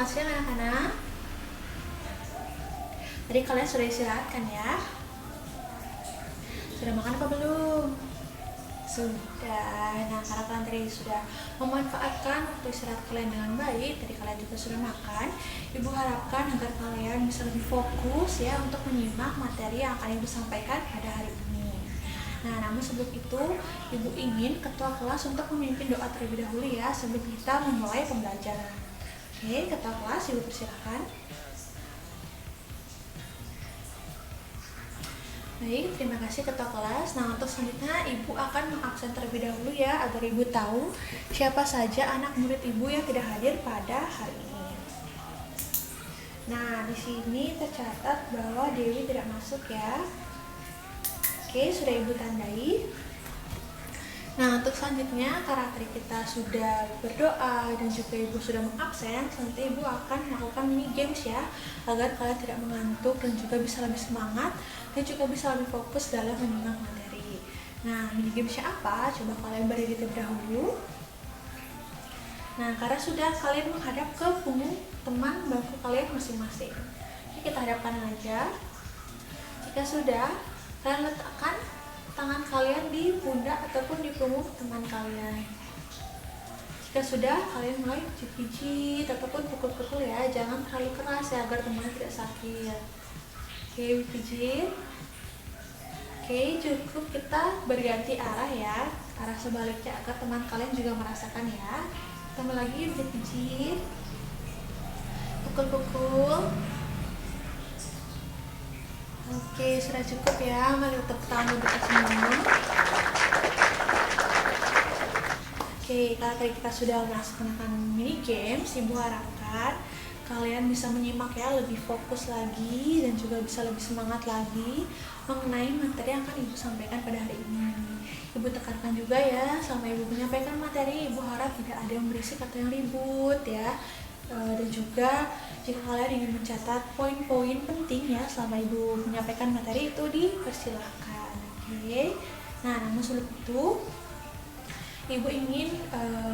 selamat siang anak-anak. Tadi kalian sudah istirahat kan ya? Sudah makan apa belum? Sudah. Nah, karena kalian tadi sudah memanfaatkan waktu istirahat kalian dengan baik, tadi kalian juga sudah makan, Ibu harapkan agar kalian bisa lebih fokus ya untuk menyimak materi yang akan Ibu sampaikan pada hari ini. Nah, namun sebelum itu, Ibu ingin ketua kelas untuk memimpin doa terlebih dahulu ya, sebelum kita memulai pembelajaran. Oke, ketua kelas, Ibu persilakan. Baik, terima kasih ketua kelas. Nah, untuk selanjutnya Ibu akan mengabsen terlebih dahulu ya, agar Ibu tahu siapa saja anak murid Ibu yang tidak hadir pada hari ini. Nah, di sini tercatat bahwa Dewi tidak masuk ya. Oke, sudah Ibu tandai. Nah, untuk selanjutnya karena tadi kita sudah berdoa dan juga Ibu sudah mengabsen, nanti Ibu akan melakukan mini games ya, agar kalian tidak mengantuk dan juga bisa lebih semangat dan juga bisa lebih fokus dalam menyimak materi. Nah, mini gamesnya apa? Coba kalian berdiri terlebih dahulu. Nah, karena sudah kalian menghadap ke punggung teman bangku kalian masing-masing. Ini kita hadapkan aja. Jika sudah, kalian letakkan tangan kalian di pundak ataupun di punggung teman kalian. Jika sudah, kalian mulai pijit-pijit ataupun pukul-pukul ya, jangan terlalu keras ya agar teman tidak sakit. Oke, pijit. Oke, cukup kita berganti arah ya, arah sebaliknya agar teman kalian juga merasakan ya. Tambah lagi pijit-pijit, pukul-pukul. Oke, sudah cukup ya. Mari tepuk tangan untuk kita semua. Oke, karena tadi kita sudah melaksanakan mini games, Ibu harapkan kalian bisa menyimak ya, lebih fokus lagi dan juga bisa lebih semangat lagi mengenai materi yang akan Ibu sampaikan pada hari ini. Ibu tekankan juga ya, sama Ibu menyampaikan materi, Ibu harap tidak ada yang berisik atau yang ribut ya. Dan juga jika kalian ingin mencatat poin-poin penting ya selama Ibu menyampaikan materi itu, dipersilahkan. Oke. Nah, namun sebelum itu Ibu ingin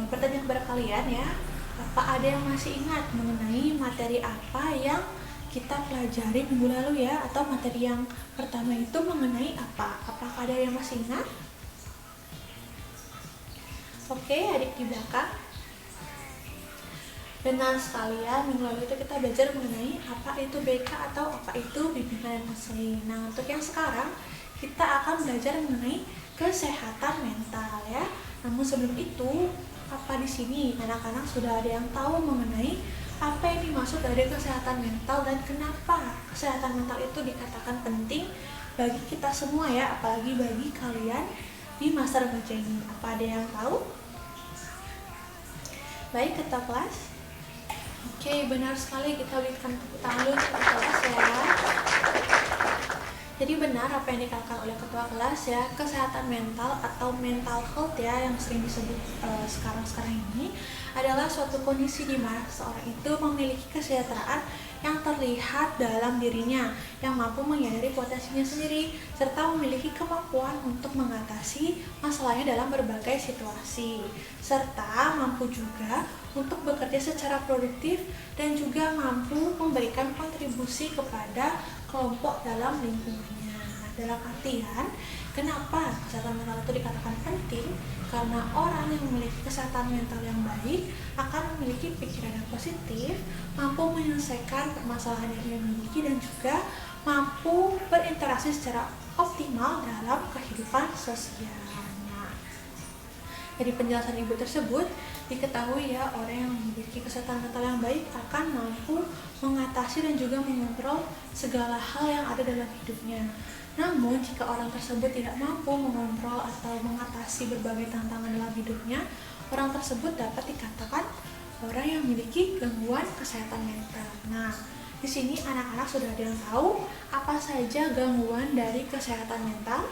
bertanya kepada kalian ya, apa ada yang masih ingat mengenai materi apa yang kita pelajari minggu lalu ya, atau materi yang pertama itu mengenai apa? Apakah ada yang masih ingat? Oke, adik di belakang. Benar sekali ya, minggu lalu itu kita belajar mengenai apa itu BK atau apa itu bimbingan dan konseling. Nah, untuk yang sekarang kita akan belajar mengenai kesehatan mental ya. Namun sebelum itu, apa di sini anak-anak sudah ada yang tahu mengenai apa yang dimaksud dari kesehatan mental dan kenapa kesehatan mental itu dikatakan penting bagi kita semua ya, apalagi bagi kalian di masa remaja ini. Apa ada yang tahu? Baik, ketua kelas. Oke, benar sekali, kita berikan tepuk tangan dulu untuk ketua kelas ya. Jadi benar apa yang dikatakan oleh ketua kelas ya, kesehatan mental atau mental health ya yang sering disebut sekarang ini adalah suatu kondisi di mana seseorang itu memiliki kesejahteraan yang terlihat dalam dirinya, yang mampu menyadari potensinya sendiri, serta memiliki kemampuan untuk mengatasi masalahnya dalam berbagai situasi, serta mampu juga untuk bekerja secara produktif dan juga mampu memberikan kontribusi kepada kelompok dalam lingkungannya. Nah, dalam artian, kenapa kesehatan mental itu dikatakan penting? Karena orang yang memiliki kesehatan mental yang baik akan memiliki pikiran yang positif, mampu menyelesaikan permasalahan yang ia miliki dan juga mampu berinteraksi secara optimal dalam kehidupan sosial. Nah, dari penjelasan Ibu tersebut diketahui ya, orang yang memiliki kesehatan mental yang baik akan mampu mengatasi dan juga mengontrol segala hal yang ada dalam hidupnya. Namun, jika orang tersebut tidak mampu mengontrol atau mengatasi berbagai tantangan dalam hidupnya, orang tersebut dapat dikatakan orang yang memiliki gangguan kesehatan mental. Nah, di sini anak-anak sudah ada yang tahu apa saja gangguan dari kesehatan mental?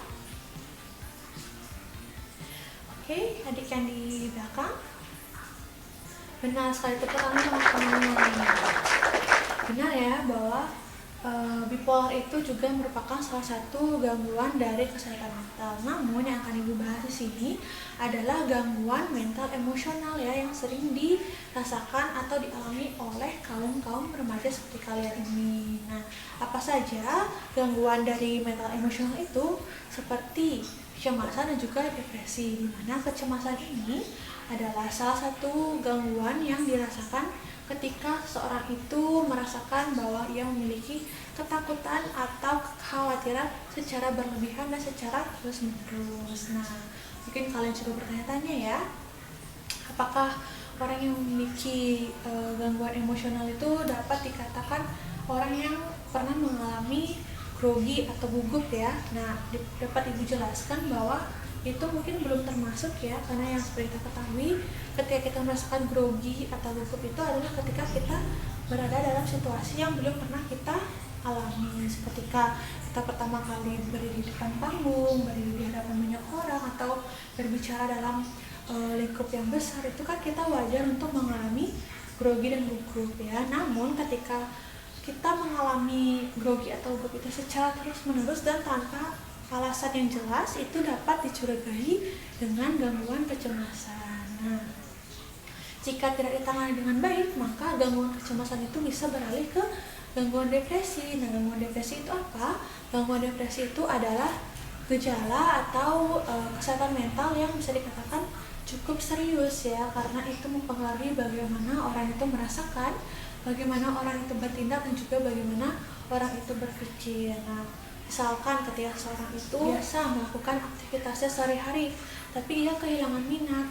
Oke, adik yang di belakang. Benar sekali, tepuk tangan teman-teman. Benar ya, bahwa Bipolar itu juga merupakan salah satu gangguan dari kesehatan mental. Namun yang akan Ibu bahas di sini adalah gangguan mental emosional ya, yang sering dirasakan atau dialami oleh kaum remaja seperti kalian ini. Nah, apa saja gangguan dari mental emosional itu? Seperti kecemasan dan juga depresi, di mana kecemasan ini adalah salah satu gangguan yang dirasakan ketika seorang itu merasakan bahwa ia memiliki ketakutan atau kekhawatiran secara berlebihan dan secara terus-menerus. Nah, mungkin kalian juga bertanya-tanya ya, apakah orang yang memiliki gangguan emosional itu dapat dikatakan orang yang pernah mengalami grogi atau gugup ya? Nah, dapat Ibu jelaskan bahwa itu mungkin belum termasuk ya, karena yang seperti kita ketahui, ketika kita merasakan grogi atau gugup itu adalah ketika kita berada dalam situasi yang belum pernah kita alami, ketika kita pertama kali berdiri di depan panggung, berdiri di hadapan banyak orang, atau berbicara dalam lingkup yang besar, itu kan kita wajar untuk mengalami grogi dan gugup ya. Namun ketika kita mengalami grogi atau gugup itu secara terus-menerus dan tanpa alasan yang jelas, itu dapat dicurigai dengan gangguan kecemasan. Nah, jika tidak ditangani dengan baik, maka gangguan kecemasan itu bisa beralih ke gangguan depresi. Nah, gangguan depresi itu apa? Gangguan depresi itu adalah gejala atau kesehatan mental yang bisa dikatakan cukup serius ya, karena itu mempengaruhi bagaimana orang itu merasakan, bagaimana orang itu bertindak, dan juga bagaimana orang itu berpikir. Nah, misalkan ketika seorang itu biasa melakukan aktivitasnya sehari-hari, tapi dia kehilangan minat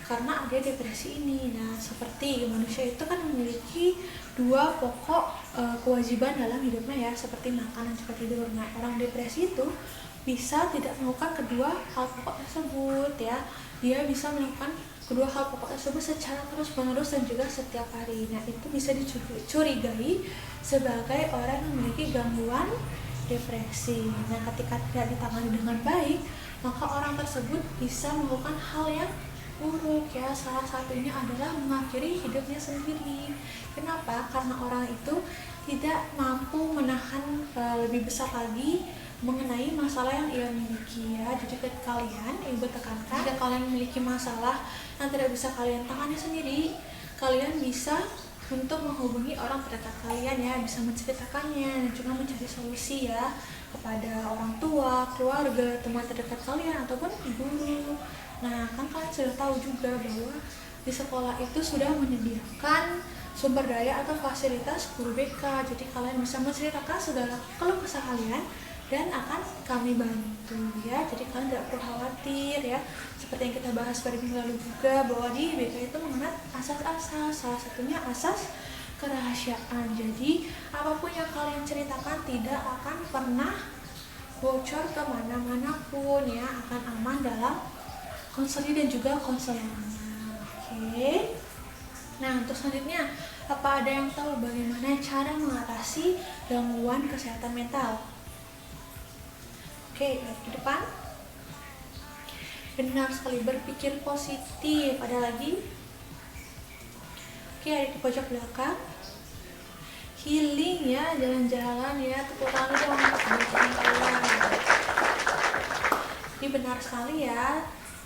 karena ada depresi ini. Nah, seperti manusia itu kan memiliki dua pokok kewajiban dalam hidupnya ya, seperti makan dan juga tidur. Nah, orang depresi itu bisa tidak melakukan kedua hal pokok tersebut ya. Dia bisa melakukan kedua hal pokok tersebut secara terus-menerus dan juga setiap hari. Nah, itu bisa dicurigai sebagai orang yang memiliki gangguan depresi. Nah, ketika tidak ditangani dengan baik, maka orang tersebut bisa melakukan hal yang buruk ya. Salah satunya adalah mengakhiri hidupnya sendiri. Kenapa? Karena orang itu tidak mampu menahan lebih besar lagi mengenai masalah yang ia miliki ya. Jadi kalian, Ibu tekankan, jika kalian memiliki masalah yang tidak bisa kalian tangani sendiri, kalian bisa untuk menghubungi orang terdekat kalian ya, bisa menceritakannya dan juga mencari solusi ya kepada orang tua, keluarga, teman terdekat kalian, ataupun guru. Nah, kan kalian sudah tahu juga bahwa di sekolah itu sudah menyediakan sumber daya atau fasilitas guru BK, jadi kalian bisa menceritakan segala keluh kesah kalian dan akan kami bantu ya. Jadi kalian tidak perlu khawatir ya, seperti yang kita bahas pada minggu lalu juga, bahwa di BK itu mengenal asas-asas, salah satunya asas kerahasiaan. Jadi apapun yang kalian ceritakan tidak akan pernah bocor ke mana-mana pun ya, akan aman dalam konseling dan juga konselornya. Oke. Nah, untuk selanjutnya, apa ada yang tahu bagaimana cara mengatasi gangguan kesehatan mental? Oke, di depan. Benar sekali, berpikir positif. Ada lagi? Oke, ada di pojok belakang. Healing ya, jalan-jalan ya, tepuk tangan dong untuk kebaikan kalian. Ini benar sekali ya.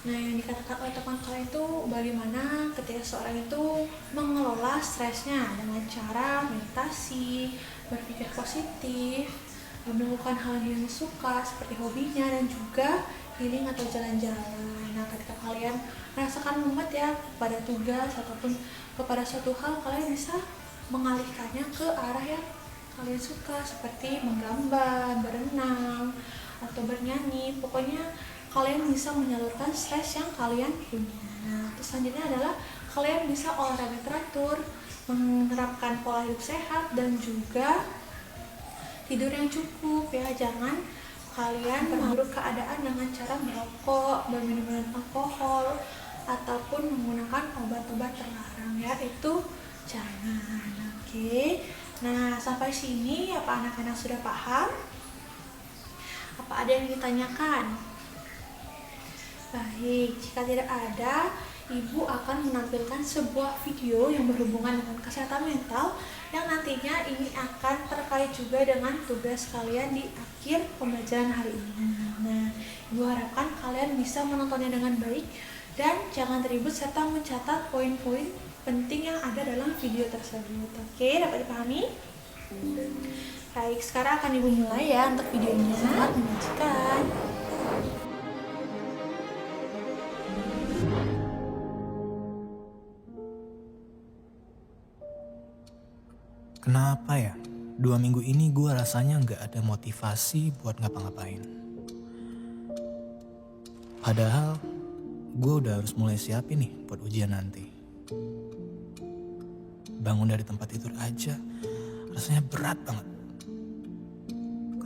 Nah, yang dikatakan oleh teman kalian itu bagaimana ketika seorang itu mengelola stresnya dengan cara meditasi, berpikir positif, melakukan hal yang suka seperti hobinya, dan juga healing atau jalan-jalan. Nah, ketika kalian merasakan mumet ya pada tugas ataupun kepada suatu hal, kalian bisa mengalihkannya ke arah yang kalian suka, seperti menggambar, berenang, atau bernyanyi. Pokoknya kalian bisa menyalurkan stres yang kalian punya. Nah, terus selanjutnya adalah kalian bisa olahraga teratur, menerapkan pola hidup sehat, dan juga tidur yang cukup ya. Jangan kalian memperburuk keadaan dengan cara merokok, berminum alkohol, ataupun menggunakan obat-obat terlarang ya. Itu jangan. Oke. Nah, sampai sini apa anak-anak sudah paham? Apa ada yang ditanyakan? Baik, jika tidak ada, Ibu akan menampilkan sebuah video yang berhubungan dengan kesehatan mental yang nantinya ini akan terkait juga dengan tugas kalian di akhir pembelajaran hari ini. Nah, Ibu harapkan kalian bisa menontonnya dengan baik dan jangan ribut serta mencatat poin-poin penting yang ada dalam video tersebut. Oke, dapat dipahami? Baik, sekarang akan Ibu mulai ya untuk videonya. Selamat menyaksikan. Kenapa ya? 2 minggu ini gue rasanya gak ada motivasi buat ngapa-ngapain. Padahal gue udah harus mulai siapin nih buat ujian nanti. Bangun dari tempat tidur aja rasanya berat banget.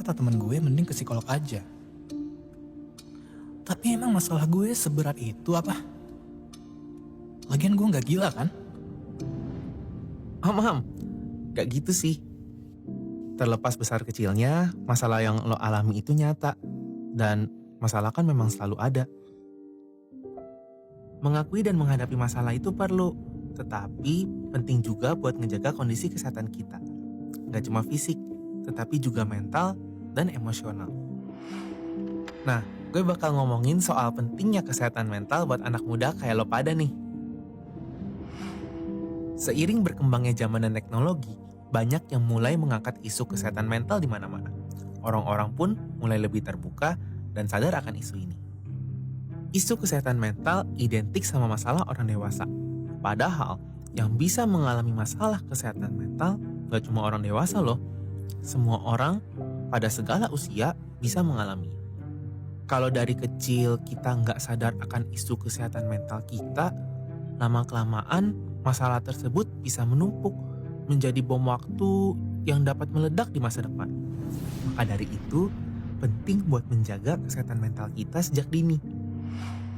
Kata temen gue mending ke psikolog aja. Tapi emang masalah gue seberat itu apa? Lagian gue gak gila kan? Ham, gak gitu sih. Terlepas besar kecilnya, masalah yang lo alami itu nyata. Dan masalah kan memang selalu ada. Mengakui dan menghadapi masalah itu perlu. Tetapi penting juga buat ngejaga kondisi kesehatan kita. Gak cuma fisik, tetapi juga mental dan emosional. Nah, gue bakal ngomongin soal pentingnya kesehatan mental buat anak muda kayak lo pada nih. Seiring berkembangnya zaman dan teknologi, banyak yang mulai mengangkat isu kesehatan mental di mana-mana. Orang-orang pun mulai lebih terbuka dan sadar akan isu ini. Isu kesehatan mental identik sama masalah orang dewasa. Padahal, yang bisa mengalami masalah kesehatan mental gak cuma orang dewasa loh. Semua orang pada segala usia bisa mengalami. Kalau dari kecil kita nggak sadar akan isu kesehatan mental kita, lama-kelamaan masalah tersebut bisa menumpuk menjadi bom waktu yang dapat meledak di masa depan. Maka dari itu, penting buat menjaga kesehatan mental kita sejak dini.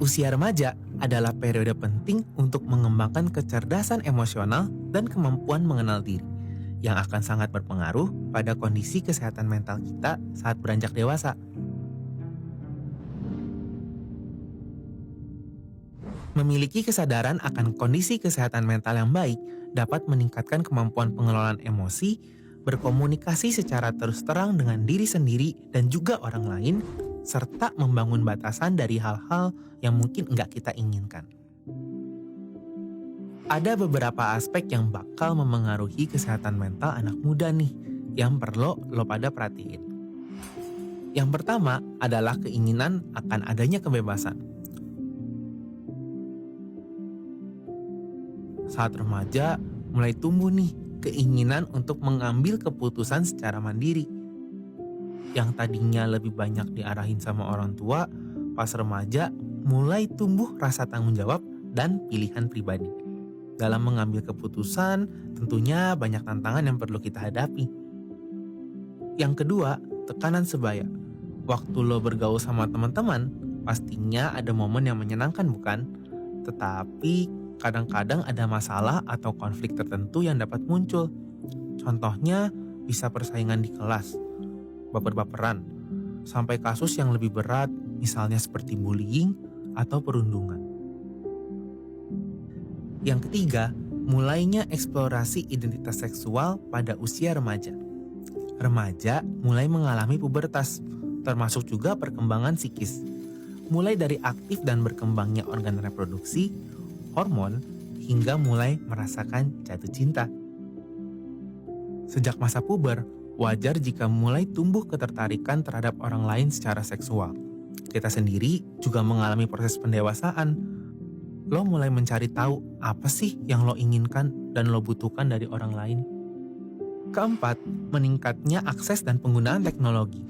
Usia remaja adalah periode penting untuk mengembangkan kecerdasan emosional dan kemampuan mengenal diri, yang akan sangat berpengaruh pada kondisi kesehatan mental kita saat beranjak dewasa. Memiliki kesadaran akan kondisi kesehatan mental yang baik dapat meningkatkan kemampuan pengelolaan emosi, berkomunikasi secara terus terang dengan diri sendiri dan juga orang lain, serta membangun batasan dari hal-hal yang mungkin nggak kita inginkan. Ada beberapa aspek yang bakal memengaruhi kesehatan mental anak muda nih, yang perlu lo pada perhatiin. Yang pertama adalah keinginan akan adanya kebebasan. Saat remaja, mulai tumbuh nih keinginan untuk mengambil keputusan secara mandiri. Yang tadinya lebih banyak diarahin sama orang tua, pas remaja mulai tumbuh rasa tanggung jawab dan pilihan pribadi. Dalam mengambil keputusan, tentunya banyak tantangan yang perlu kita hadapi. Yang kedua, tekanan sebaya. Waktu lo bergaul sama teman-teman, pastinya ada momen yang menyenangkan bukan? Tetapi kadang-kadang ada masalah atau konflik tertentu yang dapat muncul. Contohnya bisa persaingan di kelas, baper-baperan, sampai kasus yang lebih berat, misalnya seperti bullying atau perundungan. Yang ketiga, mulainya eksplorasi identitas seksual pada usia remaja. Remaja mulai mengalami pubertas, termasuk juga perkembangan psikis. Mulai dari aktif dan berkembangnya organ reproduksi, hormon, hingga mulai merasakan jatuh cinta. Sejak masa puber, wajar jika mulai tumbuh ketertarikan terhadap orang lain secara seksual. Kita sendiri juga mengalami proses pendewasaan. Lo mulai mencari tahu apa sih yang lo inginkan dan lo butuhkan dari orang lain. Keempat, meningkatnya akses dan penggunaan teknologi.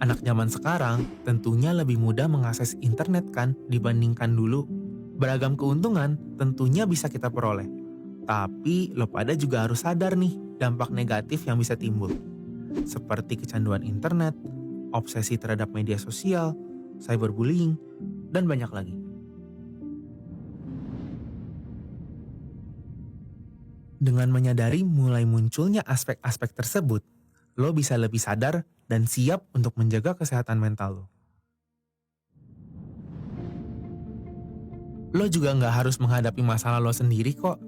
Anak zaman sekarang tentunya lebih mudah mengakses internet kan dibandingkan dulu. Beragam keuntungan tentunya bisa kita peroleh. Tapi lo pada juga harus sadar nih dampak negatif yang bisa timbul. Seperti kecanduan internet, obsesi terhadap media sosial, cyberbullying, dan banyak lagi. Dengan menyadari mulai munculnya aspek-aspek tersebut, lo bisa lebih sadar dan siap untuk menjaga kesehatan mental lo. Lo juga nggak harus menghadapi masalah lo sendiri kok.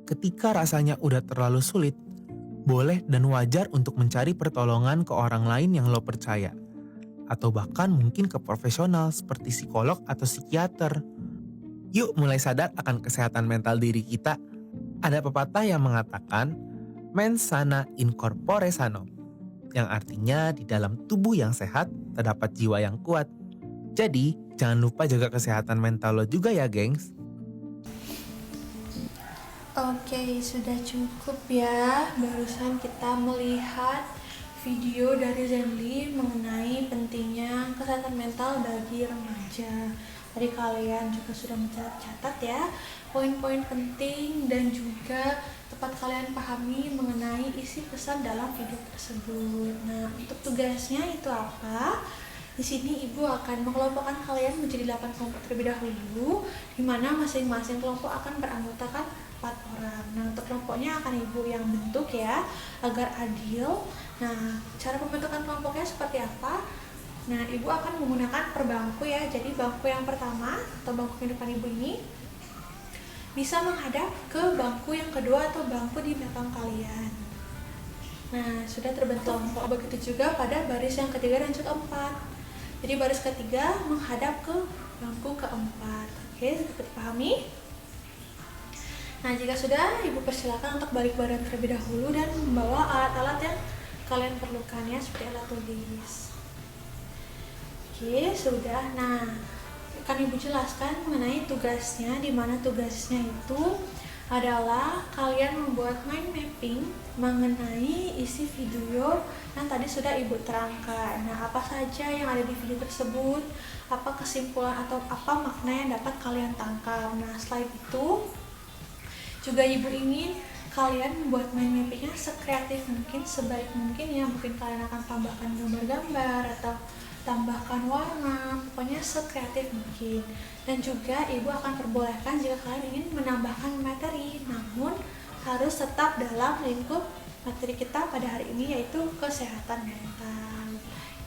Ketika rasanya udah terlalu sulit, Boleh dan wajar untuk mencari pertolongan ke orang lain yang lo percaya. Atau bahkan mungkin ke profesional seperti psikolog atau psikiater. Yuk mulai sadar akan kesehatan mental diri kita. Ada pepatah yang mengatakan, mens sana in corpore sano, yang artinya di dalam tubuh yang sehat terdapat jiwa yang kuat. Jadi, jangan lupa jaga kesehatan mental lo juga ya, gengs. Oke, sudah cukup ya. Barusan kita melihat video dari Zenly mengenai pentingnya kesehatan mental bagi remaja. Tadi kalian juga sudah mencatat ya poin-poin penting dan juga tepat kalian pahami mengenai isi pesan dalam video tersebut. Nah, untuk tugasnya itu apa? Di sini ibu akan mengelompokkan kalian menjadi 8 kelompok terlebih dahulu, di mana masing-masing kelompok akan beranggotakan 4 orang. Nah, untuk kelompoknya akan ibu yang bentuk ya, agar adil. Nah, cara pembentukan kelompoknya seperti apa? Nah, ibu akan menggunakan per bangku ya. Jadi bangku yang pertama atau bangku yang depan ibu ini bisa menghadap ke bangku yang kedua atau bangku di belakang kalian. Nah, sudah terbentuk kelompok. Begitu juga pada baris yang ketiga dan juga keempat. Jadi baris ketiga menghadap ke bangku keempat. Oke, dapat dipahami? Nah, jika sudah, ibu persilakan untuk balik badan terlebih dahulu dan membawa alat-alat yang kalian perlukan ya, seperti alat tulis. Oke, sudah. Nah, akan ibu jelaskan mengenai tugasnya, di mana tugasnya itu adalah kalian membuat mind mapping mengenai isi video yang tadi sudah ibu terangkan. Nah, apa saja yang ada di video tersebut, apa kesimpulan atau apa makna yang dapat kalian tangkap. Nah, setelah itu juga ibu ingin kalian membuat mind mappingnya sekreatif mungkin, sebaik mungkin ya. Mungkin kalian akan tambahkan gambar-gambar atau tambahkan warna, pokoknya sekreatif mungkin. Dan juga ibu akan perbolehkan jika kalian ingin menambahkan materi, namun harus tetap dalam lingkup materi kita pada hari ini, yaitu kesehatan mental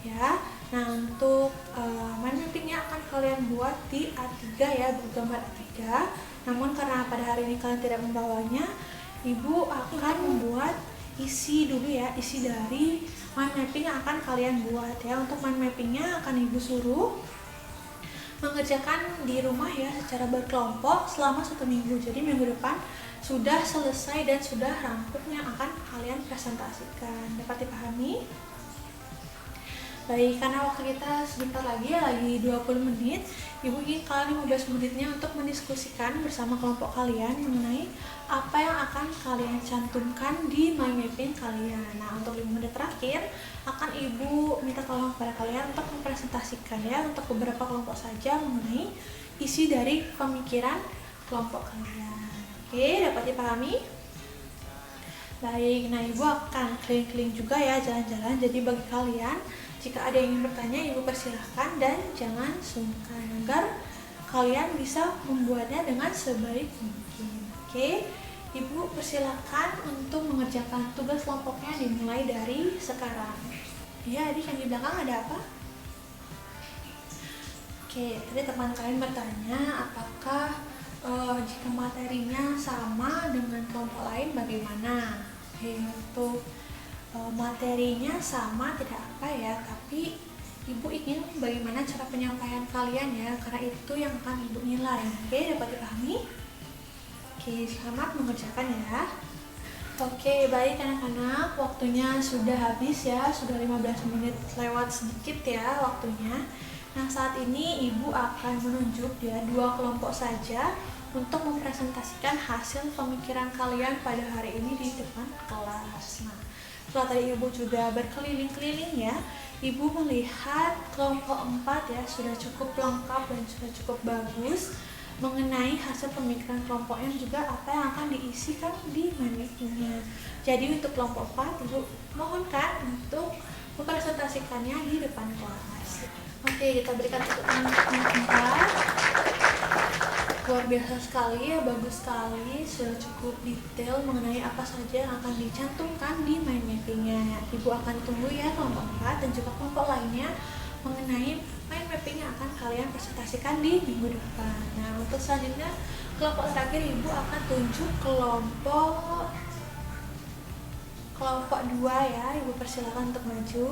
ya. Nah, untuk mind mappingnya akan kalian buat di A3 ya, bergambar A3. Namun karena pada hari ini kalian tidak membawanya, ibu akan membuat isi dulu ya, isi dari mind mapping yang akan kalian buat ya. Untuk mind mappingnya akan ibu suruh mengerjakan di rumah ya secara berkelompok selama 1 minggu. Jadi minggu depan sudah selesai dan sudah rampung yang akan kalian presentasikan. Dapat dipahami? Baik, karena waktu kita sebentar lagi ya, lagi 20 menit, ibu ingin kalian 15 menitnya untuk mendiskusikan bersama kelompok kalian mengenai apa yang akan kalian cantumkan di mind mapping kalian. Nah, untuk 5 menit terakhir akan ibu minta tolong kepada kalian untuk mempresentasikan ya, untuk beberapa kelompok saja mengenai isi dari pemikiran kelompok kalian. Oke, dapat dipahami? Baik, nah ibu akan keliling-keliling juga ya, jalan-jalan. Jadi bagi kalian, jika ada yang ingin bertanya, ibu persilahkan dan jangan sungkan agar kalian bisa membuatnya dengan sebaik mungkin. Oke, ibu persilahkan untuk mengerjakan tugas kelompoknya dimulai dari sekarang. Ya, adik yang di belakang ada apa? Oke, tadi teman kalian bertanya apakah jika materinya sama dengan kelompok lain bagaimana? Oke, untuk materinya sama tidak apa ya, tapi ibu ingin bagaimana cara penyampaian kalian ya, karena itu yang akan ibu nilai. Oke, dapat dipahami? Oke, selamat mengerjakan ya. Oke, baik anak-anak, waktunya sudah habis ya, sudah 15 menit lewat sedikit ya waktunya. Nah, saat ini ibu akan menunjuk ya 2 kelompok saja untuk mempresentasikan hasil pemikiran kalian pada hari ini di depan kelas. Nah, setelah tadi ibu juga berkeliling-keliling ya, ibu melihat kelompok 4 ya sudah cukup lengkap dan sudah cukup bagus mengenai hasil pemikiran kelompoknya, juga apa yang akan diisikan di mind mappingnya. Jadi untuk kelompok 4 ibu mohonkan untuk mempresentasikannya di depan kelas. Oke, kita berikan tepuk tangan untuk kelompok 4. Luar biasa sekali ya, bagus sekali, sudah cukup detail mengenai apa saja yang akan dicantumkan di mind mappingnya. Ibu akan tunggu ya kelompok 4 dan juga kelompok lainnya mengenai mind mapping yang akan kalian presentasikan di minggu depan. Nah, untuk selanjutnya kelompok terakhir ibu akan tunjuk kelompok kelompok 2 ya, Ibu persilakan untuk maju.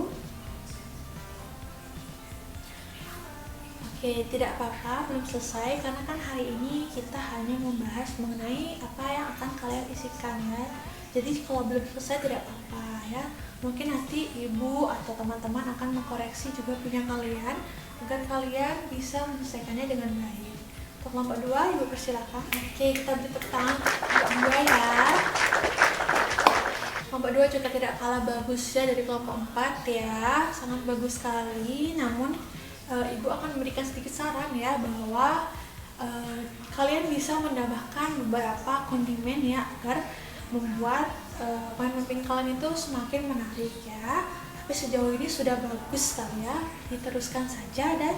Oke, tidak apa-apa, belum selesai karena kan hari ini kita hanya membahas mengenai apa yang akan kalian isikan ya. Jadi kalau belum selesai tidak apa-apa ya. Mungkin nanti ibu atau teman-teman akan mengkoreksi juga punya kalian agar kalian bisa menyelesaikannya dengan baik. Untuk kelompok 2, ibu persilakan. Oke, kita beri tepuk tangan untuk kelompok 2 ya. Kelompok 2 juga tidak kalah bagusnya dari kelompok 4 ya. Sangat bagus sekali. Namun ibu akan memberikan sedikit saran ya bahwa kalian bisa menambahkan beberapa kondimen ya agar membuat pemain kalian itu semakin menarik ya. Tapi sejauh ini sudah bagus sekali ya, diteruskan saja dan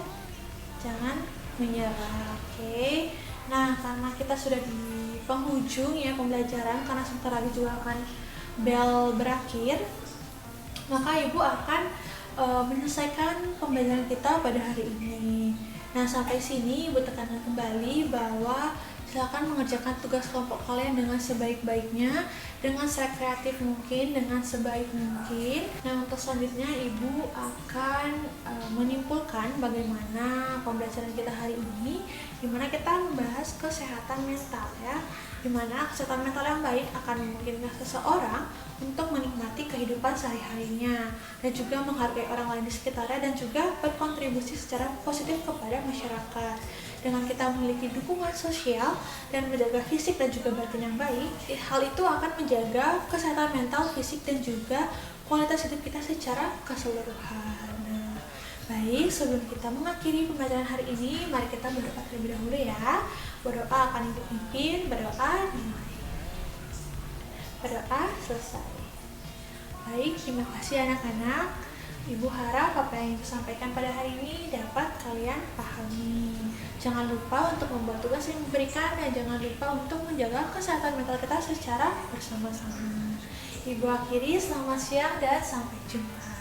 jangan menyerah. Oke. Nah, karena kita sudah di penghujung ya pembelajaran, karena sebentar lagi juga akan bel berakhir, maka ibu akan menyelesaikan pembelajaran kita pada hari ini. Nah, sampai sini ibu tekankan kembali bahwa silakan mengerjakan tugas kelompok kalian dengan sebaik-baiknya, dengan sekreatif mungkin, dengan sebaik mungkin. Nah, untuk selanjutnya ibu akan menyimpulkan bagaimana pembelajaran kita hari ini, dimana kita membahas kesehatan mental ya, dimana kesehatan mental yang baik akan memungkinkan seseorang untuk menikmati kehidupan sehari-harinya dan juga menghargai orang lain di sekitarnya dan juga berkontribusi secara positif kepada masyarakat. Dengan kita memiliki dukungan sosial dan menjaga fisik dan juga batin yang baik, hal itu akan menjaga kesehatan mental, fisik dan juga kualitas hidup kita secara keseluruhan. Nah, baik, sebelum kita mengakhiri pembelajaran hari ini, mari kita berdoa terlebih dahulu ya. Berdoa akan ibu pimpin, berdoa dimulai. Berdoa selesai. Baik, terima kasih anak-anak. Ibu harap apa yang ibu sampaikan pada hari ini dapat kalian pahami. Jangan lupa untuk membuat tugas yang diberikan dan jangan lupa untuk menjaga kesehatan mental kita secara bersama-sama. Ibu akhiri, selamat siang dan sampai jumpa.